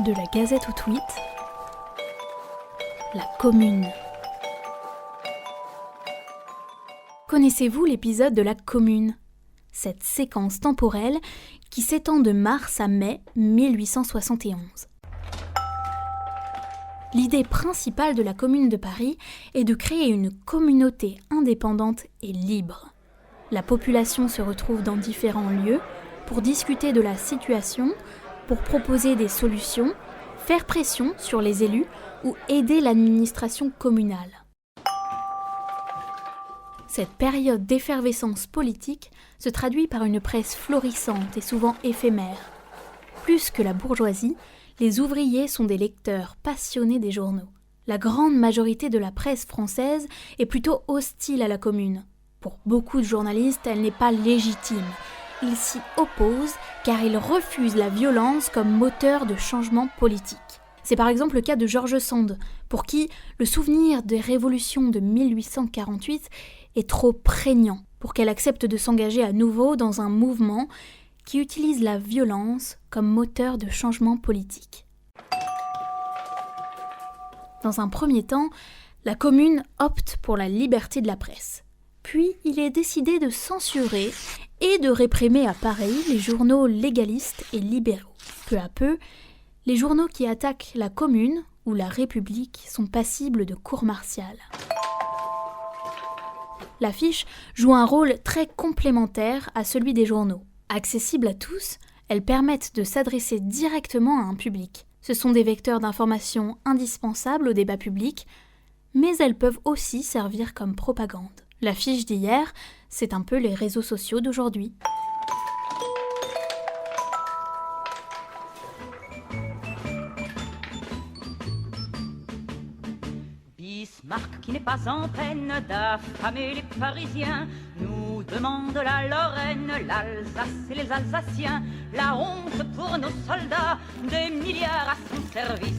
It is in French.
De la Gazette au tweet, la Commune. Connaissez-vous l'épisode de la Commune ? Cette séquence temporelle qui s'étend de mars à mai 1871. L'idée principale de la Commune de Paris est de créer une communauté indépendante et libre. La population se retrouve dans différents lieux pour discuter de la situation, pour proposer des solutions, faire pression sur les élus ou aider l'administration communale. Cette période d'effervescence politique se traduit par une presse florissante et souvent éphémère. Plus que la bourgeoisie, les ouvriers sont des lecteurs passionnés des journaux. La grande majorité de la presse française est plutôt hostile à la Commune. Pour beaucoup de journalistes, elle n'est pas légitime. Ils s'y opposent car ils refusent la violence comme moteur de changement politique. C'est par exemple le cas de George Sand, pour qui le souvenir des révolutions de 1848 est trop prégnant pour qu'elle accepte de s'engager à nouveau dans un mouvement qui utilise la violence comme moteur de changement politique. Dans un premier temps, la Commune opte pour la liberté de la presse. Puis il est décidé de censurer et de réprimer à Paris les journaux légalistes et libéraux. Peu à peu, les journaux qui attaquent la Commune ou la République sont passibles de cour martiale. L'affiche joue un rôle très complémentaire à celui des journaux. Accessibles à tous, elles permettent de s'adresser directement à un public. Ce sont des vecteurs d'information indispensables au débat public, mais elles peuvent aussi servir comme propagande. L'affiche d'hier, c'est un peu les réseaux sociaux d'aujourd'hui. Bismarck, qui n'est pas en peine d'affamer les Parisiens, nous demande la Lorraine, l'Alsace et les Alsaciens. La honte pour nos soldats, des milliards à son service.